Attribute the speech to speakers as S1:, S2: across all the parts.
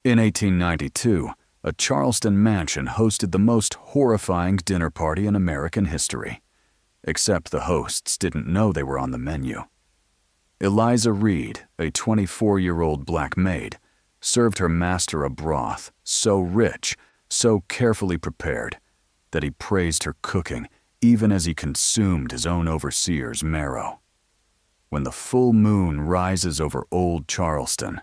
S1: In 1892, a Charleston mansion hosted the most horrifying dinner party in American history. Except the hosts didn't know they were on the menu. Eliza Reed, a 24-year-old black maid, served her master a broth so rich, so carefully prepared, that he praised her cooking even as he consumed his own overseer's marrow. When the full moon rises over old Charleston,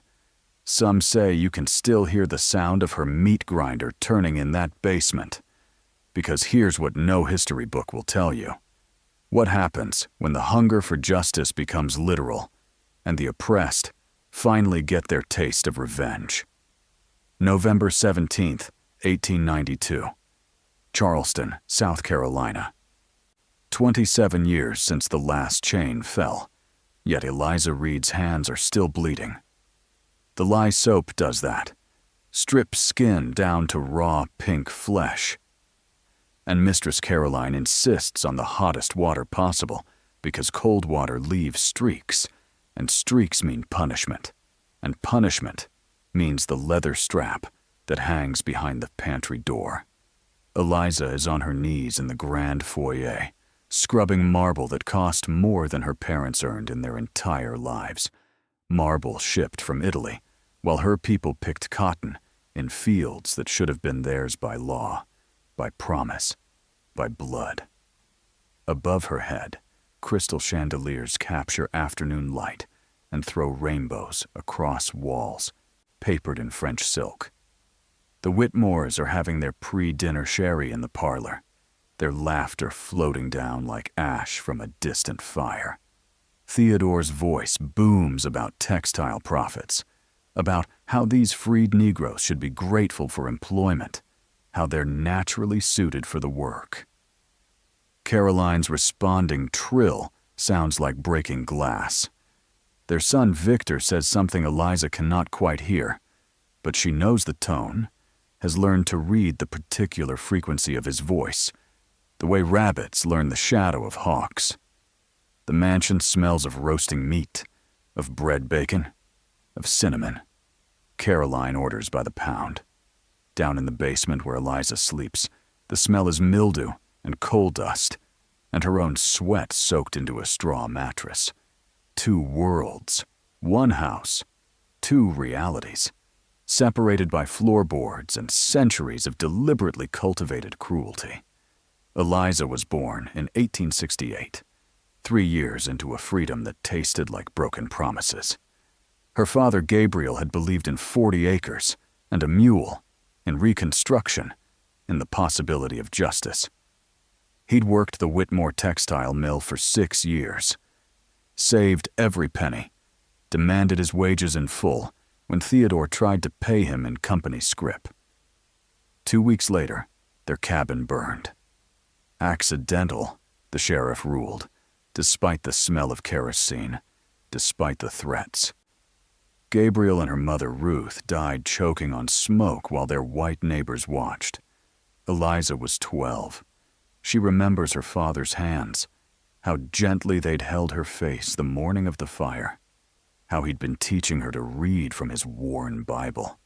S1: some say you can still hear the sound of her meat grinder turning in that basement. Because here's what no history book will tell you. What happens when the hunger for justice becomes literal and the oppressed finally get their taste of revenge? November 17th, 1892. Charleston, South Carolina. 27 years since the last chain fell, yet Eliza Reed's hands are still bleeding. The lye soap does that. Strips skin down to raw pink flesh. And Mistress Caroline insists on the hottest water possible because cold water leaves streaks, and streaks mean punishment, and punishment means the leather strap that hangs behind the pantry door. Eliza is on her knees in the grand foyer, scrubbing marble that cost more than her parents earned in their entire lives. Marble shipped from Italy, while her people picked cotton in fields that should have been theirs by law, by promise, by blood. Above her head, crystal chandeliers capture afternoon light and throw rainbows across walls, papered in French silk. The Whitmores are having their pre-dinner sherry in the parlor, their laughter floating down like ash from a distant fire. Theodore's voice booms about textile profits, about how these freed Negroes should be grateful for employment, how they're naturally suited for the work. Caroline's responding trill sounds like breaking glass. Their son Victor says something Eliza cannot quite hear, but she knows the tone, has learned to read the particular frequency of his voice, the way rabbits learn the shadow of hawks. The mansion smells of roasting meat, of bread bacon, of cinnamon. Caroline orders by the pound. Down in the basement where Eliza sleeps, the smell is mildew and coal dust, and her own sweat soaked into a straw mattress. 2 worlds, 1 house, 2 realities, separated by floorboards and centuries of deliberately cultivated cruelty. Eliza was born in 1868, 3 years into a freedom that tasted like broken promises. Her father Gabriel had believed in 40 acres and a mule, in Reconstruction, in the possibility of justice. He'd worked the Whitmore textile mill for 6 years, saved every penny, demanded his wages in full when Theodore tried to pay him in company scrip. 2 weeks later, their cabin burned. Accidental, the sheriff ruled, despite the smell of kerosene, despite the threats. Gabriel and her mother Ruth died choking on smoke while their white neighbors watched. Eliza was 12. She remembers her father's hands, how gently they'd held her face the morning of the fire, how he'd been teaching her to read from his worn Bible.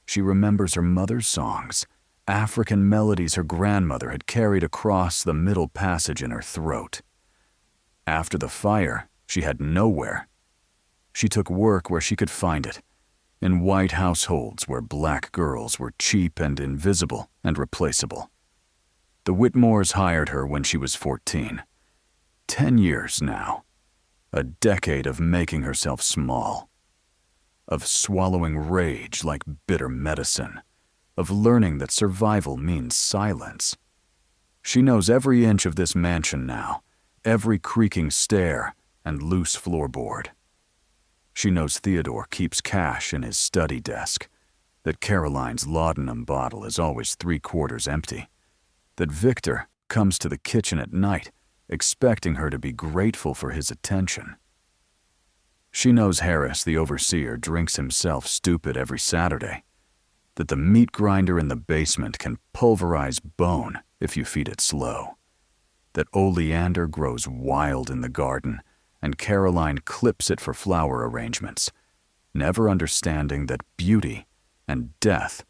S1: She remembers her mother's songs, African melodies her grandmother had carried across the middle passage in her throat. After the fire, she had nowhere. She took work where she could find it, in white households where black girls were cheap and invisible and replaceable. The Whitmores hired her when she was 14. 10 years now. A decade of making herself small, of swallowing rage like bitter medicine, of learning that survival means silence. She knows every inch of this mansion now, every creaking stair and loose floorboard. She knows Theodore keeps cash in his study desk, that Caroline's laudanum bottle is always 3/4 empty, that Victor comes to the kitchen at night expecting her to be grateful for his attention. She knows Harris, the overseer, drinks himself stupid every Saturday, that the meat grinder in the basement can pulverize bone if you feed it slow, that oleander grows wild in the garden and Caroline clips it for flower arrangements, never understanding that beauty and death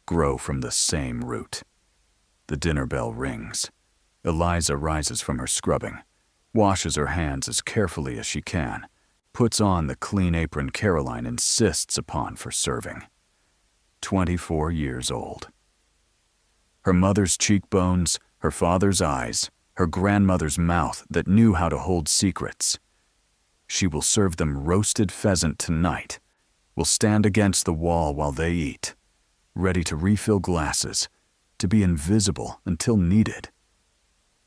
S1: grow from the same root. The dinner bell rings. Eliza rises from her scrubbing, washes her hands as carefully as she can, puts on the clean apron Caroline insists upon for serving. 24 years old. Her mother's cheekbones, her father's eyes, her grandmother's mouth that knew how to hold secrets. She will serve them roasted pheasant tonight, will stand against the wall while they eat, ready to refill glasses, to be invisible until needed.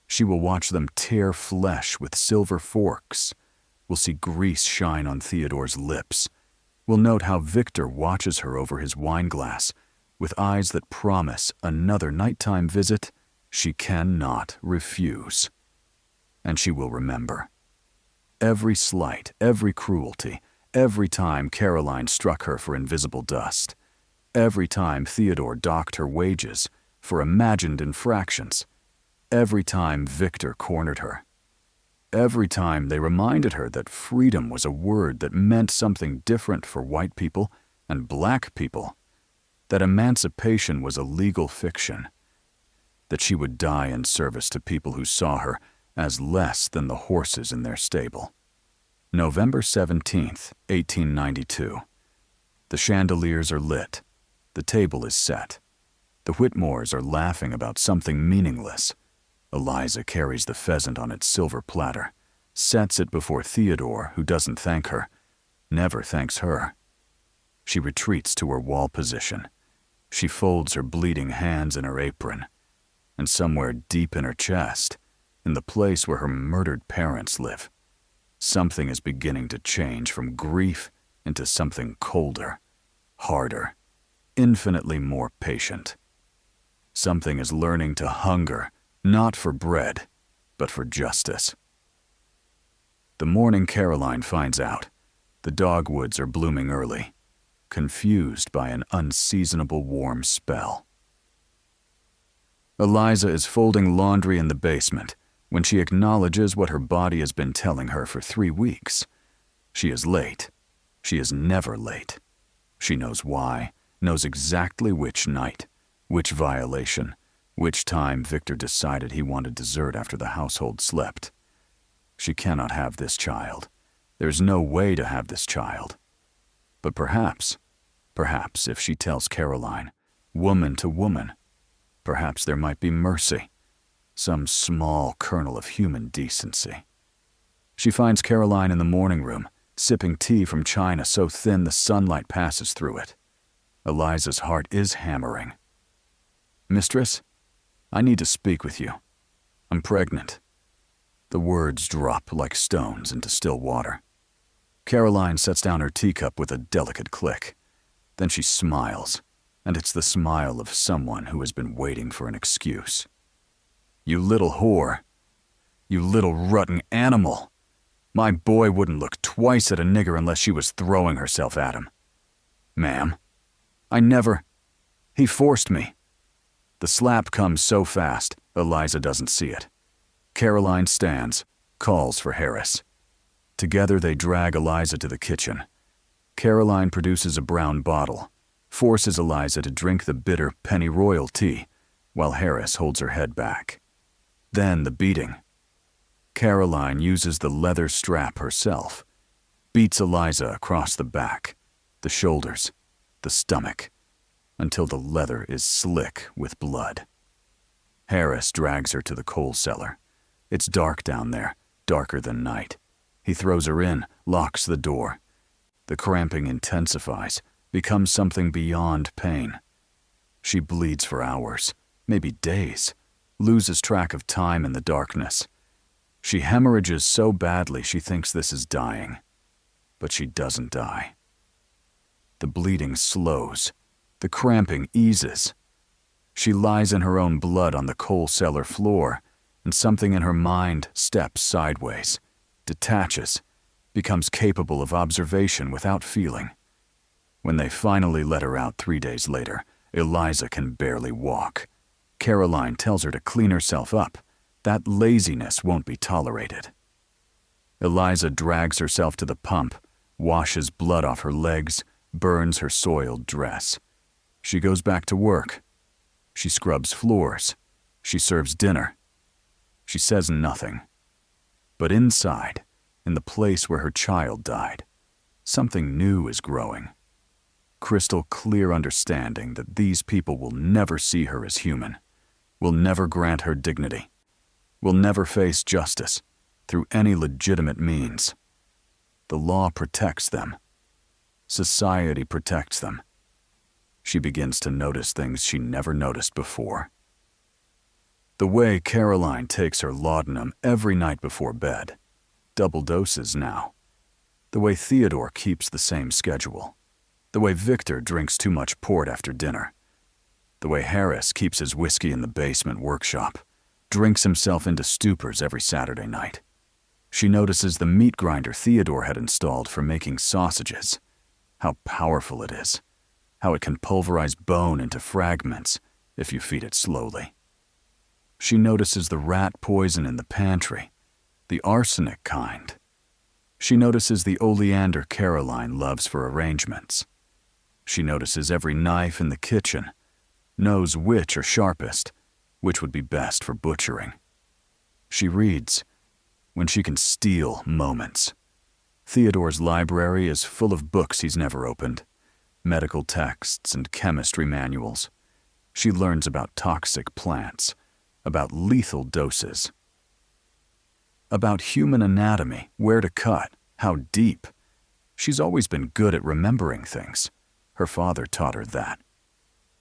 S1: She will watch them tear flesh with silver forks, will see grease shine on Theodore's lips, will note how Victor watches her over his wineglass with eyes that promise another nighttime visit she cannot refuse. And she will remember. Every slight, every cruelty, every time Caroline struck her for invisible dust, every time Theodore docked her wages for imagined infractions, every time Victor cornered her, every time they reminded her that freedom was a word that meant something different for white people and black people, that emancipation was a legal fiction, that she would die in service to people who saw her as less than the horses in their stable. November 17th, 1892. The chandeliers are lit. The table is set. The Whitmores are laughing about something meaningless. Eliza carries the pheasant on its silver platter, sets it before Theodore, who doesn't thank her, never thanks her. She retreats to her wall position. She folds her bleeding hands in her apron, and somewhere deep in her chest, in the place where her murdered parents live, something is beginning to change from grief into something colder, harder, infinitely more patient. Something is learning to hunger, not for bread, but for justice. The morning Caroline finds out, the dogwoods are blooming early, confused by an unseasonable warm spell. Eliza is folding laundry in the basement when she acknowledges what her body has been telling her for 3 weeks. She is late. She is never late. She knows why, knows exactly which night, which violation, which time Victor decided he wanted dessert after the household slept. She cannot have this child. There's no way to have this child. But perhaps if she tells Caroline, woman to woman, perhaps there might be mercy, some small kernel of human decency. She finds Caroline in the morning room, sipping tea from china so thin the sunlight passes through it. Eliza's heart is hammering. "Mistress, I need to speak with you. I'm pregnant." The words drop like stones into still water. Caroline sets down her teacup with a delicate click. Then she smiles, and it's the smile of someone who has been waiting for an excuse. "You little whore. You little rotten animal. My boy wouldn't look twice at a nigger unless she was throwing herself at him. Ma'am, I never... He forced me." The slap comes so fast, Eliza doesn't see it. Caroline stands, calls for Harris. Together they drag Eliza to the kitchen. Caroline produces a brown bottle, forces Eliza to drink the bitter pennyroyal tea, while Harris holds her head back. Then the beating. Caroline uses the leather strap herself, beats Eliza across the back, the shoulders, the stomach, until the leather is slick with blood. Harris drags her to the coal cellar. It's dark down there, darker than night. He throws her in, locks the door. The cramping intensifies, becomes something beyond pain. She bleeds for hours, maybe days, loses track of time in the darkness. She hemorrhages so badly she thinks this is dying, but she doesn't die. The bleeding slows. The cramping eases. She lies in her own blood on the coal cellar floor, and something in her mind steps sideways, detaches, becomes capable of observation without feeling. When they finally let her out 3 days later, Eliza can barely walk. Caroline tells her to clean herself up. That laziness won't be tolerated. Eliza drags herself to the pump, washes blood off her legs, burns her soiled dress. She goes back to work. She scrubs floors. She serves dinner. She says nothing. But inside, in the place where her child died, something new is growing. Crystal clear understanding that these people will never see her as human, will never grant her dignity, will never face justice through any legitimate means. The law protects them. Society protects them. She begins to notice things she never noticed before. The way Caroline takes her laudanum every night before bed, double doses now. The way Theodore keeps the same schedule. The way Victor drinks too much port after dinner. The way Harris keeps his whiskey in the basement workshop, drinks himself into stupors every Saturday night. She notices the meat grinder Theodore had installed for making sausages. How powerful it is. How it can pulverize bone into fragments if you feed it slowly. She notices the rat poison in the pantry, the arsenic kind. She notices the oleander Caroline loves for arrangements. She notices every knife in the kitchen, knows which are sharpest, which would be best for butchering. She reads when she can steal moments. Theodore's library is full of books he's never opened, medical texts and chemistry manuals. She learns about toxic plants, about lethal doses, about human anatomy, where to cut, how deep. She's always been good at remembering things. Her father taught her that.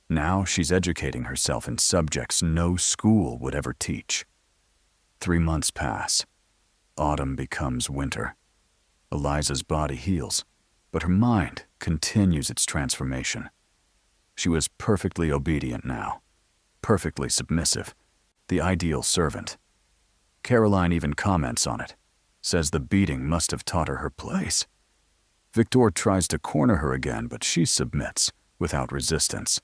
S1: Now she's educating herself in subjects no school would ever teach. 3 months pass. Autumn becomes winter. Eliza's body heals, but her mind continues its transformation. She was perfectly obedient now, perfectly submissive, the ideal servant. Caroline even comments on it, says the beating must have taught her her place. Victor tries to corner her again, but she submits, without resistance.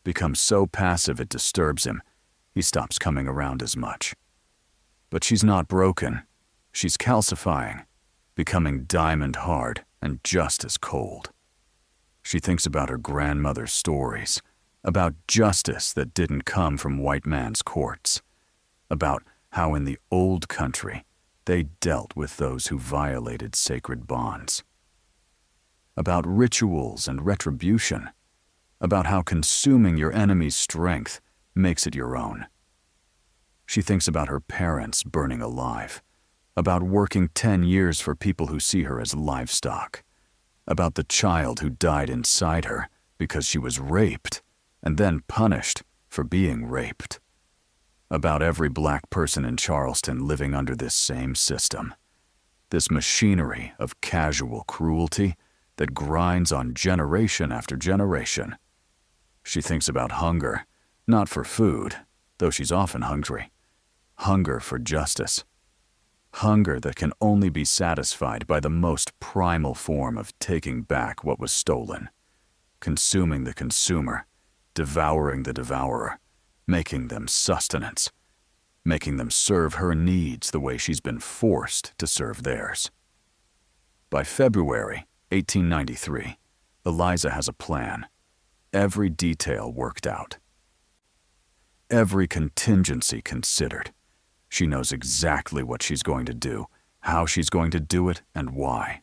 S1: Becomes so passive it disturbs him, he stops coming around as much. But she's not broken. She's calcifying, becoming diamond hard and just as cold. She thinks about her grandmother's stories, about justice that didn't come from white man's courts, about how in the old country they dealt with those who violated sacred bonds, about rituals and retribution, about how consuming your enemy's strength makes it your own. She thinks about her parents burning alive, about working 10 years for people who see her as livestock, about the child who died inside her because she was raped and then punished for being raped, about every black person in Charleston living under this same system, this machinery of casual cruelty that grinds on generation after generation. She thinks about hunger, not for food, though she's often hungry. Hunger for justice. Hunger that can only be satisfied by the most primal form of taking back what was stolen, consuming the consumer, devouring the devourer, making them sustenance, making them serve her needs the way she's been forced to serve theirs. By February 1893, Eliza has a plan. Every detail worked out. Every contingency considered. She knows exactly what she's going to do, how she's going to do it, and why.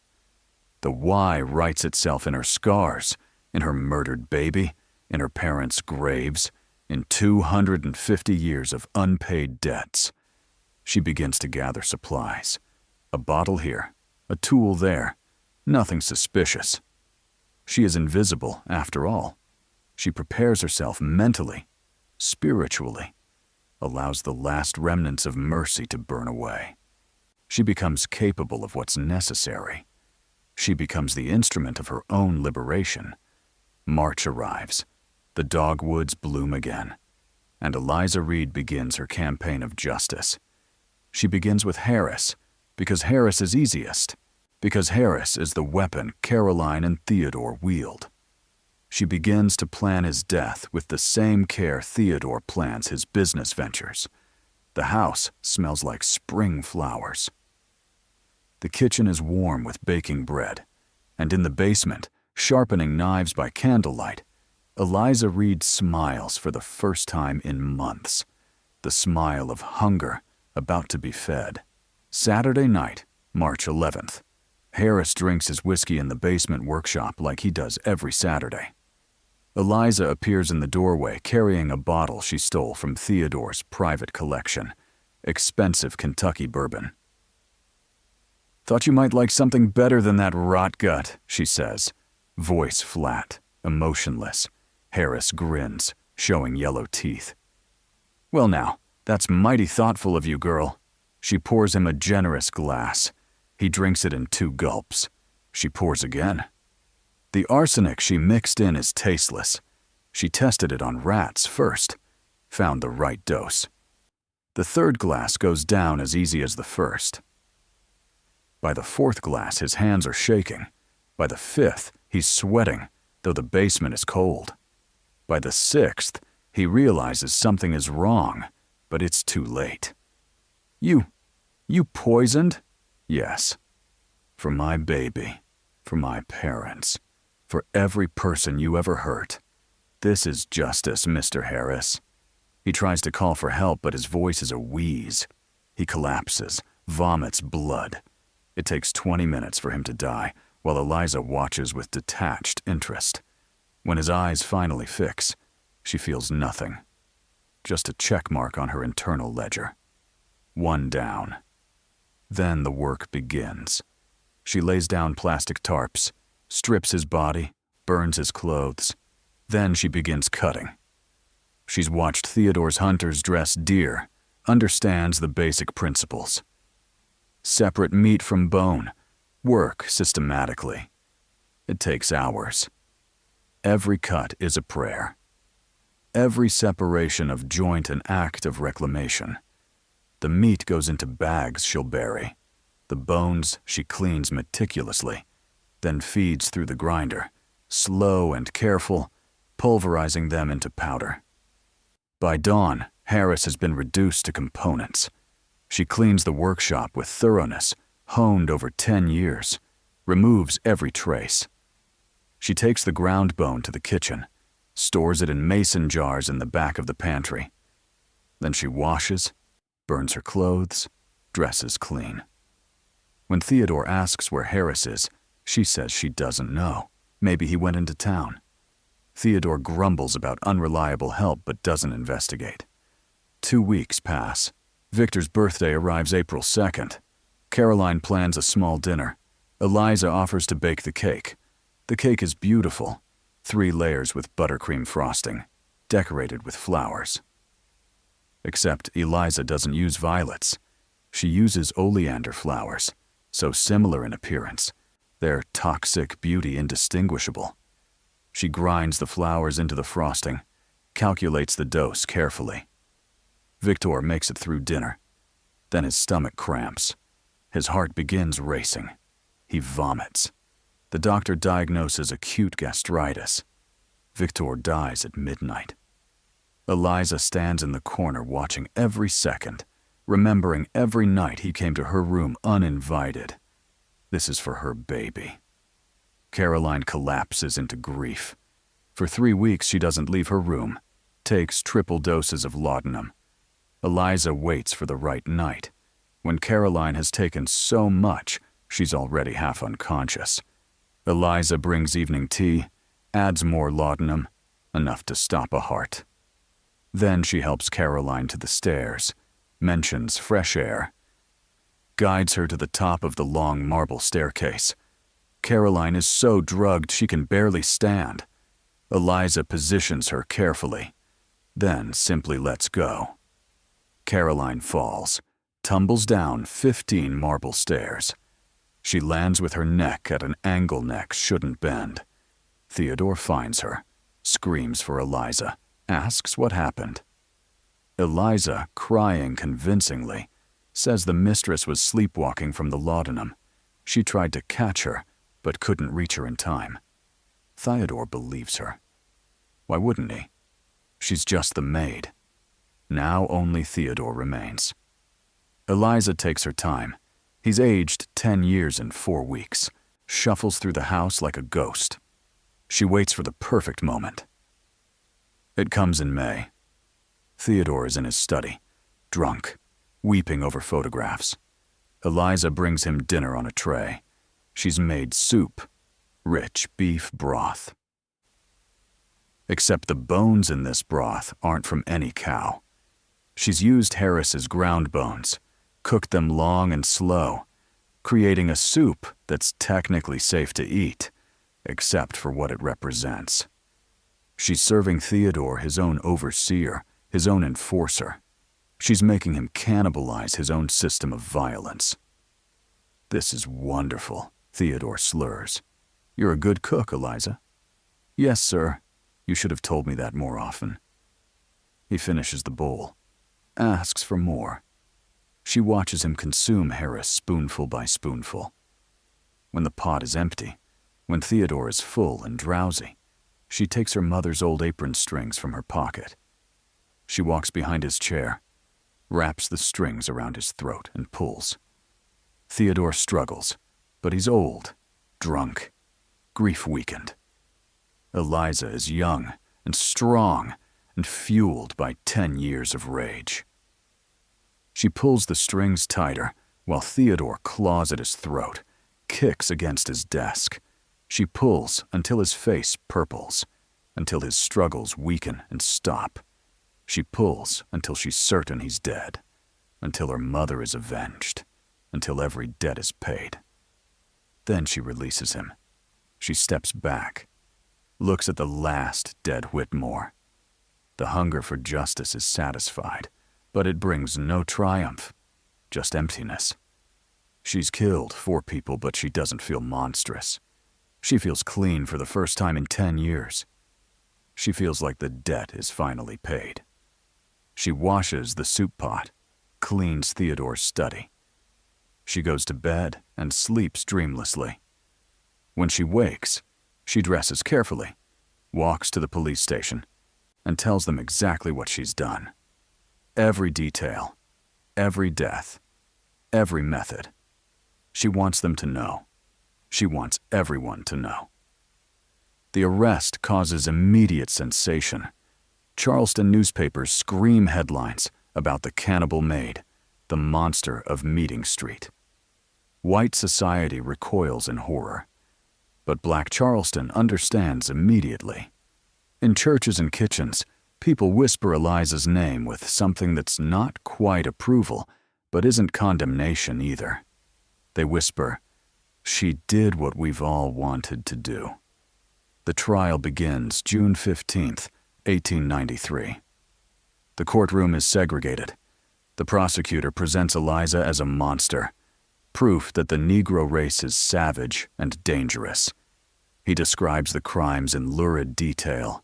S1: The why writes itself in her scars, in her murdered baby, in her parents' graves, in 250 years of unpaid debts. She begins to gather supplies. A bottle here, a tool there, nothing suspicious. She is invisible, after all. She prepares herself mentally, spiritually, allows the last remnants of mercy to burn away. She becomes capable of what's necessary. She becomes the instrument of her own liberation. March arrives. The dogwoods bloom again, and Eliza Reed begins her campaign of justice. She begins with Harris, because Harris is easiest, because Harris is the weapon Caroline and Theodore wield. She begins to plan his death with the same care Theodore plans his business ventures. The house smells like spring flowers. The kitchen is warm with baking bread, and in the basement, sharpening knives by candlelight, Eliza Reed smiles for the first time in months. The smile of hunger about to be fed. Saturday night, March 11th. Harris drinks his whiskey in the basement workshop like he does every Saturday. Eliza appears in the doorway carrying a bottle she stole from Theodore's private collection. Expensive Kentucky bourbon. "Thought you might like something better than that rot gut," she says. Voice flat, emotionless. Harris grins, showing yellow teeth. "Well now, that's mighty thoughtful of you, girl." She pours him a generous glass. He drinks it in 2 gulps. She pours again. The arsenic she mixed in is tasteless. She tested it on rats first, found the right dose. The 3rd glass goes down as easy as the first. By the 4th glass, his hands are shaking. By the 5th, he's sweating, though the basement is cold. By the 6th, he realizes something is wrong, but it's too late. You poisoned?" "Yes. For my baby, for my parents, for every person you ever hurt. This is justice, Mr. Harris." He tries to call for help, but his voice is a wheeze. He collapses, vomits blood. It takes 20 minutes for him to die, while Eliza watches with detached interest. When his eyes finally fix, she feels nothing. Just a check mark on her internal ledger. 1 down. Then the work begins. She lays down plastic tarps, strips his body, burns his clothes. Then she begins cutting. She's watched Theodore's hunters dress deer, understands the basic principles. Separate meat from bone, work systematically. It takes hours. Every cut is a prayer. Every separation of joint an act of reclamation. The meat goes into bags she'll bury. The bones she cleans meticulously, then feeds through the grinder, slow and careful, pulverizing them into powder. By dawn, Harris has been reduced to components. She cleans the workshop with thoroughness, honed over 10 years, removes every trace. She takes the ground bone to the kitchen, stores it in mason jars in the back of the pantry. Then she washes, burns her clothes, dresses clean. When Theodore asks where Harris is, she says she doesn't know. Maybe he went into town. Theodore grumbles about unreliable help but doesn't investigate. 2 weeks pass. Victor's birthday arrives April 2nd. Caroline plans a small dinner. Eliza offers to bake the cake. The cake is beautiful, 3 layers with buttercream frosting, decorated with flowers. Except Eliza doesn't use violets. She uses oleander flowers, so similar in appearance, their toxic beauty indistinguishable. She grinds the flowers into the frosting, calculates the dose carefully. Victor makes it through dinner. Then his stomach cramps. His heart begins racing. He vomits. The doctor diagnoses acute gastritis. Victor dies at midnight. Eliza stands in the corner watching every second, remembering every night he came to her room uninvited. This is for her baby. Caroline collapses into grief. For 3 weeks she doesn't leave her room, takes triple doses of laudanum. Eliza waits for the right night. When Caroline has taken so much, she's already half unconscious. Eliza brings evening tea, adds more laudanum, enough to stop a heart. Then she helps Caroline to the stairs, mentions fresh air, guides her to the top of the long marble staircase. Caroline is so drugged she can barely stand. Eliza positions her carefully, then simply lets go. Caroline falls, tumbles down 15 marble stairs. She lands with her neck at an angle neck shouldn't bend. Theodore finds her, screams for Eliza, asks what happened. Eliza, crying convincingly, says the mistress was sleepwalking from the laudanum. She tried to catch her, but couldn't reach her in time. Theodore believes her. Why wouldn't he? She's just the maid. Now only Theodore remains. Eliza takes her time. He's aged 10 years in 4 weeks, shuffles through the house like a ghost. She waits for the perfect moment. It comes in May. Theodore is in his study, drunk, weeping over photographs. Eliza brings him dinner on a tray. She's made soup, rich beef broth. Except the bones in this broth aren't from any cow. She's used Harris's ground bones, cooked them long and slow, creating a soup that's technically safe to eat, except for what it represents. She's serving Theodore his own overseer, his own enforcer. She's making him cannibalize his own system of violence. "This is wonderful," Theodore slurs. "You're a good cook, Eliza." "Yes, sir. You should have told me that more often." He finishes the bowl, asks for more. She watches him consume Harris spoonful by spoonful. When the pot is empty, when Theodore is full and drowsy, she takes her mother's old apron strings from her pocket. She walks behind his chair, wraps the strings around his throat, and pulls. Theodore struggles, but he's old, drunk, grief-weakened. Eliza is young and strong and fueled by 10 years of rage. She pulls the strings tighter while Theodore claws at his throat, kicks against his desk. She pulls until his face purples, until his struggles weaken and stop. She pulls until she's certain he's dead, until her mother is avenged, until every debt is paid. Then she releases him. She steps back, looks at the last dead Whitmore. The hunger for justice is satisfied, but it brings no triumph, just emptiness. She's killed 4 people, but she doesn't feel monstrous. She feels clean for the first time in 10 years. She feels like the debt is finally paid. She washes the soup pot, cleans Theodore's study. She goes to bed and sleeps dreamlessly. When she wakes, she dresses carefully, walks to the police station, and tells them exactly what she's done. Every detail, every death, every method. She wants them to know. She wants everyone to know. The arrest causes immediate sensation. Charleston newspapers scream headlines about the cannibal Maid, the monster of Meeting Street. White society recoils in horror, but Black Charleston understands immediately. In churches and kitchens, people whisper Eliza's name with something that's not quite approval, but isn't condemnation either. They whisper, "She did what we've all wanted to do." The trial begins June 15th, 1893. The courtroom is segregated. The prosecutor presents Eliza as a monster, proof that the Negro race is savage and dangerous. He describes the crimes in lurid detail: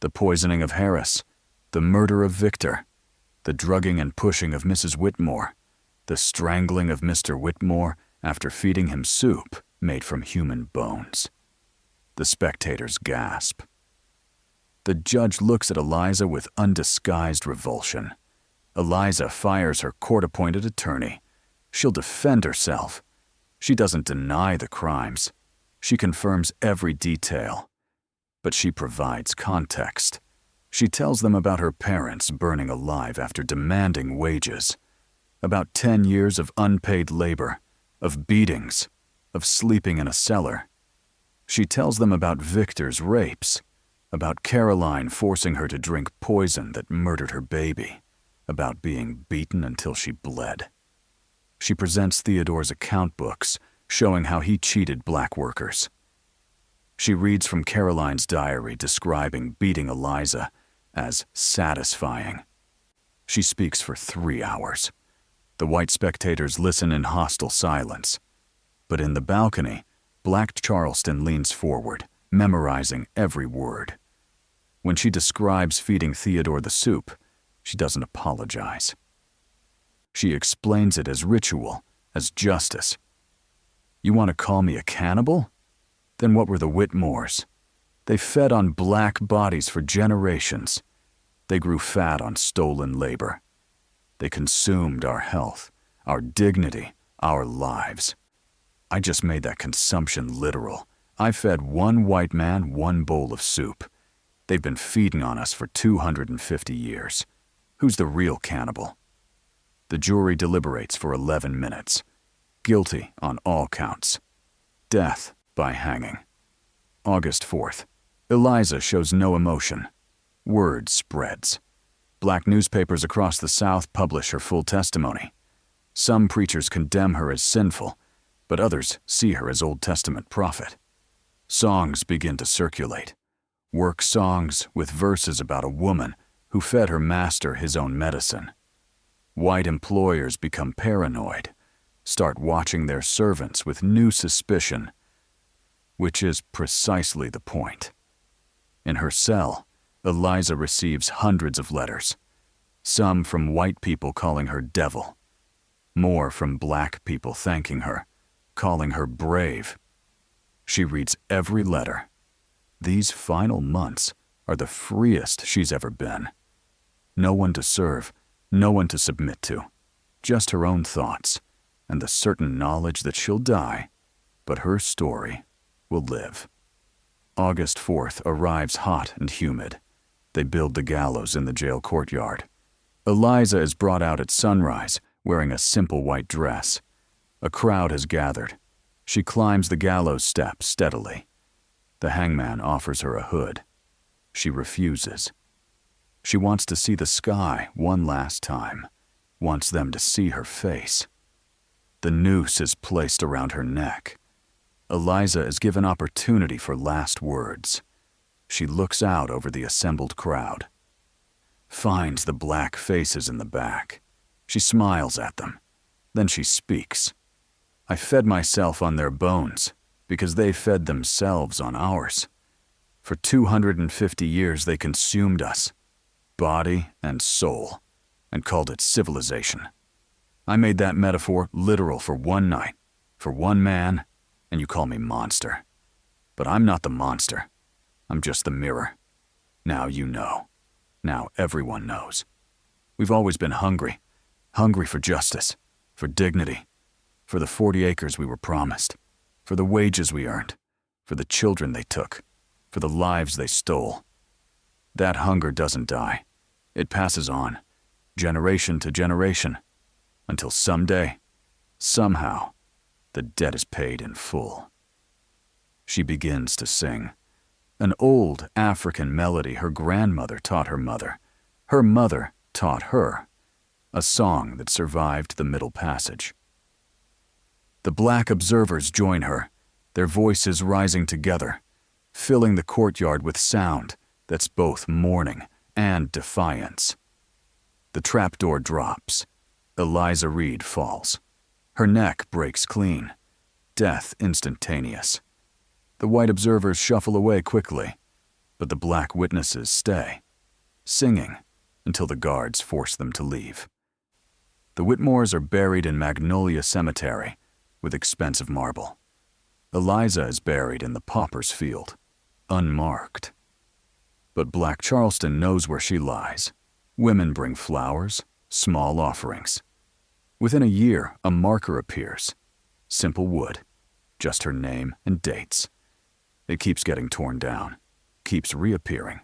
S1: the poisoning of Harris, the murder of Victor, the drugging and pushing of Mrs. Whitmore, the strangling of Mr. Whitmore after feeding him soup made from human bones. The spectators gasp. The judge looks at Eliza with undisguised revulsion. Eliza fires her court-appointed attorney. She'll defend herself. She doesn't deny the crimes. She confirms every detail. But she provides context. She tells them about her parents burning alive after demanding wages, about 10 years of unpaid labor, of beatings, of sleeping in a cellar. She tells them about Victor's rapes, about Caroline forcing her to drink poison that murdered her baby, about being beaten until she bled. She presents Theodore's account books, showing how he cheated black workers. She reads from Caroline's diary describing beating Eliza as satisfying. She speaks for 3 hours. The white spectators listen in hostile silence. But in the balcony, Black Charleston leans forward, memorizing every word. When she describes feeding Theodore the soup, she doesn't apologize. She explains it as ritual, as justice. "You want to call me a cannibal? Then what were the Whitmores? They fed on black bodies for generations. They grew fat on stolen labor. They consumed our health, our dignity, our lives. I just made that consumption literal. I fed one white man 1 bowl of soup. They've been feeding on us for 250 years. Who's the real cannibal? The jury deliberates for 11 minutes. Guilty on all counts. Death by hanging. August 4th. Eliza shows no emotion. Word spreads. Black newspapers across the South publish her full testimony. Some preachers condemn her as sinful, but others see her as Old Testament prophet. Songs begin to circulate. Work songs with verses about a woman who fed her master his own medicine. White employers become paranoid, start watching their servants with new suspicion, which is precisely the point. In her cell, Eliza receives hundreds of letters, some from white people calling her devil, more from black people thanking her, calling her brave. She reads every letter. These final months are the freest she's ever been. No one to serve, no one to submit to, just her own thoughts and the certain knowledge that she'll die, but her story will live. August 4th arrives hot and humid. They build the gallows in the jail courtyard. Eliza is brought out at sunrise, wearing a simple white dress. A crowd has gathered. She climbs the gallows steps steadily. The hangman offers her a hood. She refuses. She wants to see the sky one last time, wants them to see her face. The noose is placed around her neck. Eliza is given opportunity for last words. She looks out over the assembled crowd, finds the black faces in the back. She smiles at them. Then she speaks. I fed myself on their bones because they fed themselves on ours. For 250 years they consumed us, body and soul, and called it civilization. I made that metaphor literal for one night, for one man, and you call me monster. But I'm not the monster. I'm just the mirror. Now you know. Now everyone knows. We've always been hungry. Hungry for justice, for dignity, for the 40 acres we were promised, for the wages we earned, for the children they took, for the lives they stole. That hunger doesn't die. It passes on, generation to generation, until someday, somehow, the debt is paid in full. She begins to sing. An old African melody her grandmother taught her mother. Her mother taught her. A song that survived the Middle Passage. The black observers join her, their voices rising together, filling the courtyard with sound that's both mourning and defiance. The trapdoor drops. Eliza Reed falls. Her neck breaks clean. Death instantaneous. The white observers shuffle away quickly, but the black witnesses stay, singing until the guards force them to leave. The Whitmores are buried in Magnolia Cemetery with expensive marble. Eliza is buried in the pauper's field, unmarked. But Black Charleston knows where she lies. Women bring flowers, small offerings. Within a year, a marker appears. Simple wood, just her name and dates. It keeps getting torn down, keeps reappearing.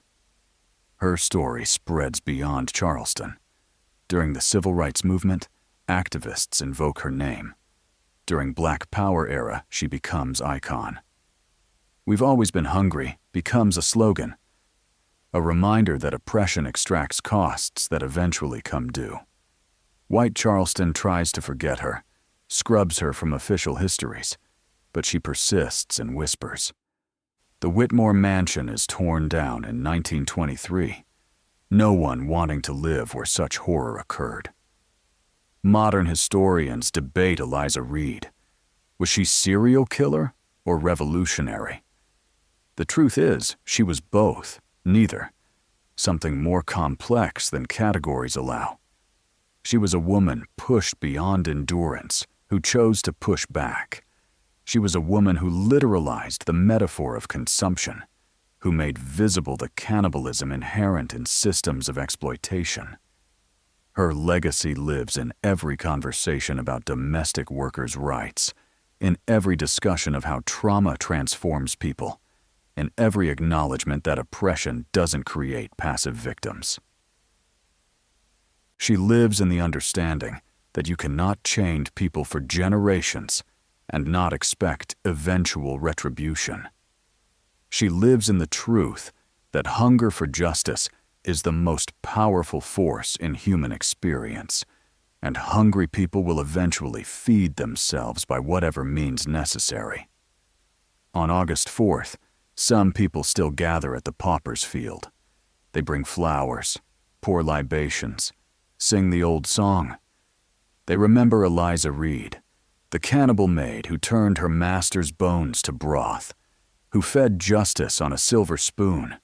S1: Her story spreads beyond Charleston. During the Civil Rights Movement, activists invoke her name. During Black Power era, she becomes icon. We've always been hungry becomes a slogan, a reminder that oppression extracts costs that eventually come due. White Charleston tries to forget her, scrubs her from official histories, but she persists and whispers. The Whitmore Mansion is torn down in 1923, no one wanting to live where such horror occurred. Modern historians debate Eliza Reed. Was she serial killer or revolutionary? The truth is, she was both, neither, something more complex than categories allow. She was a woman pushed beyond endurance, who chose to push back. She was a woman who literalized the metaphor of consumption, who made visible the cannibalism inherent in systems of exploitation. Her legacy lives in every conversation about domestic workers' rights, in every discussion of how trauma transforms people, in every acknowledgement that oppression doesn't create passive victims. She lives in the understanding that you cannot chain people for generations and not expect eventual retribution. She lives in the truth that hunger for justice is the most powerful force in human experience, and hungry people will eventually feed themselves by whatever means necessary. On August 4th, some people still gather at the pauper's field. They bring flowers, pour libations, sing the old song. They remember Eliza Reed, the cannibal maid who turned her master's bones to broth, who fed justice on a silver spoon,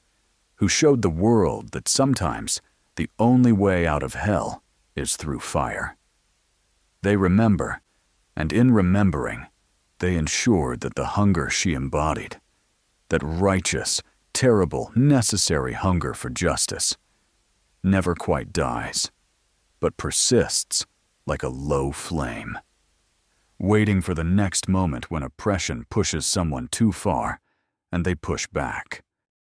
S1: who showed the world that sometimes the only way out of hell is through fire. They remember, and in remembering, they ensured that the hunger she embodied, that righteous, terrible, necessary hunger for justice, never quite dies, but persists like a low flame, waiting for the next moment when oppression pushes someone too far and they push back.